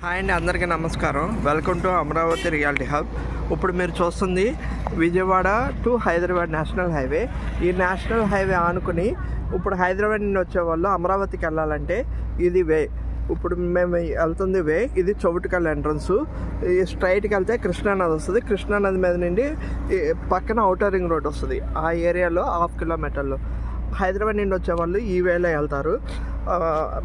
Hi అండి, అందరికీ నమస్కారం. Welcome to Amaravati reality hub. ఇప్పుడు మీరు చూస్తుంది Vijayawada to Hyderabad national highway. ఈ నేషనల్ హైవే ఆనుకుని ఇప్పుడు హైదరాబాద్ నుండి వచ్చేవాళ్ళు అమరావతికి వెళ్ళాలంటే ఇది వే. ఇప్పుడు మేము వెళ్తుంది వే. ఇది చౌటుకల్ ఎంట్రన్స్. ఈ స్ట్రైట్కి వెళ్తే కృష్ణానది వస్తుంది. కృష్ణానది మీద నుండి పక్కన ఔటర్ రింగ్ రోడ్ వస్తుంది. ఆ ఏరియాలో 1/2 కిలోమీటర్లో హైదరాబాద్ నుండి వచ్చేవాళ్ళు ఈ వేలో వెళ్తారు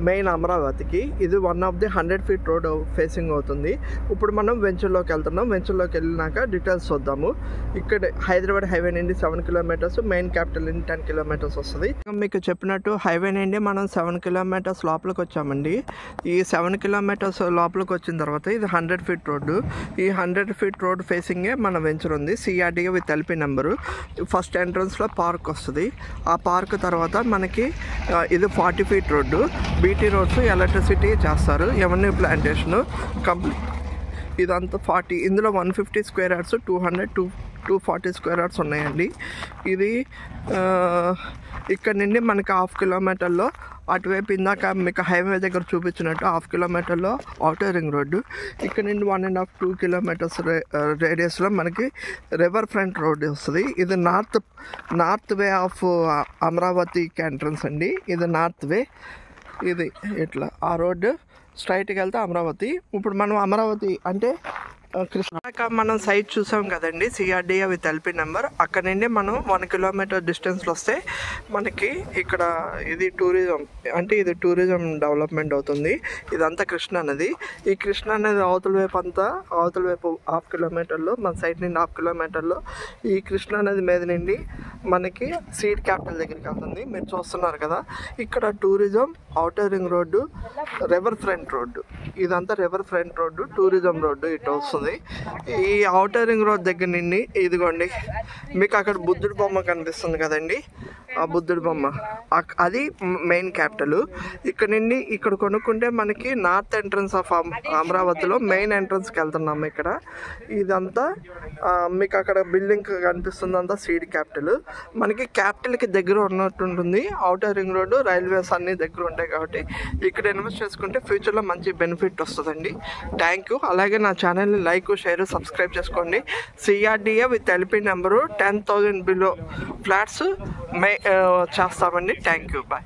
మెయిన్ అమరావతికి. ఇది 1 of the 100 feet road facing అవుతుంది. ఇప్పుడు మనం వెంచర్లోకి వెళ్తున్నాం. వెంచర్లోకి వెళ్ళినాక డీటెయిల్స్ చూద్దాము. ఇక్కడ హైదరాబాద్ హైవే నుండి 7 కిలోమీటర్స్, మెయిన్ క్యాపిటల్ నుండి 10 కిలోమీటర్స్ వస్తుంది. మీకు చెప్పినట్టు హైవే నుండి మనం 7 కిలోమీటర్స్ లోపలికి వచ్చామండి. ఈ 7 కిలోమీటర్స్ లోపలికి వచ్చిన తర్వాత ఇది 100 ఫీట్ రోడ్డు. ఈ 100 ఫీట్ రోడ్ ఫేసింగే మన వెంచర్ ఉంది. CRDA with LP number. First ఎంట్రన్స్లో పార్క్ వస్తుంది. ఆ పార్క్ తర్వాత మనకి ఇది 40 feet road. BT roads electricity చేస్తారు. Avenue plantation complete. ఇదంతా 40. ఇందులో 150 స్క్వేర్ యార్డ్స్, 240 స్క్వేర్ యార్డ్స్ ఉన్నాయండి. ఇది ఇక్కడ నుండి మనకి 1/2 కిలోమీటర్లో అటువైపు ఇందాక మీకు హైవే దగ్గర చూపించినట్టు 1/2 కిలోమీటర్లో ఔటర్ రింగ్ రోడ్డు. ఇక్కడ నుండి 1.5-2 కిలోమీటర్స్ రేడియస్లో మనకి రివర్ ఫ్రంట్ రోడ్ వస్తుంది. ఇది నార్త్ వే ఆఫ్ అమరావతికి ఎంట్రన్స్ అండి. ఇది నార్త్ వే. ఇది ఇట్లా ఆ రోడ్డు స్ట్రైట్కి వెళ్తే అమరావతి. ఇప్పుడు మనం అమరావతి అంటే కృష్ణాక మనం సైట్ చూసాం కదండి, సిఆర్డీఏ విత్ ఎల్పీ నెంబర్. అక్కడ నుండి మనం 1 కిలోమీటర్ డిస్టెన్స్లో వస్తే మనకి ఇక్కడ ఇది టూరిజం, అంటే ఇది టూరిజం డెవలప్మెంట్ అవుతుంది. ఇదంతా కృష్ణా నది. ఈ కృష్ణా నది అవతల వైపు అంతా, అవతల వైపు 1/2 కిలోమీటర్లో, మన సైట్ నుండి 1/2 కిలోమీటర్లో ఈ కృష్ణా నది మీద నుండి మనకి సీడ్ క్యాపిటల్ దగ్గరికి వెళ్తుంది. మీరు చూస్తున్నారు కదా, ఇక్కడ tourism, outer ring road, river front road. ఇదంతా river front road, tourism road ఇటు వస్తుంది. ఈ ఔటర్ రింగ్ రోడ్ దగ్గర నుండి ఇదిగోండి మీకు అక్కడ బుద్ధుడి బొమ్మ కనిపిస్తుంది కదండి, ఆ బుద్ధుడి బొమ్మ అది మెయిన్ క్యాపిటల్. ఇక్కడ నుండి ఇక్కడ కొనుక్కుంటే మనకి నార్త్ ఎంట్రన్స్ ఆఫ్ అమరావతిలో మెయిన్ ఎంట్రన్స్కి వెళ్తున్నాము. ఇక్కడ ఇదంతా మీకు అక్కడ బిల్డింగ్ కనిపిస్తుంది, అంతా సీడ్ క్యాపిటల్. మనకి క్యాపిటల్కి దగ్గర ఉన్నట్టు ఉంటుంది. ఔటర్ రింగ్ రోడ్డు, రైల్వేస్ అన్నీ దగ్గర ఉంటాయి కాబట్టి ఇక్కడ ఇన్వెస్ట్ చేసుకుంటే ఫ్యూచర్లో మంచి బెనిఫిట్ వస్తుందండి. Thank you. అలాగే నా ఛానల్ని లైక్, షేర్, సబ్స్క్రైబ్ చేసుకోండి. CRDA with LP number 10,000 below flats చేస్తామండి. Thank you. బాయ్.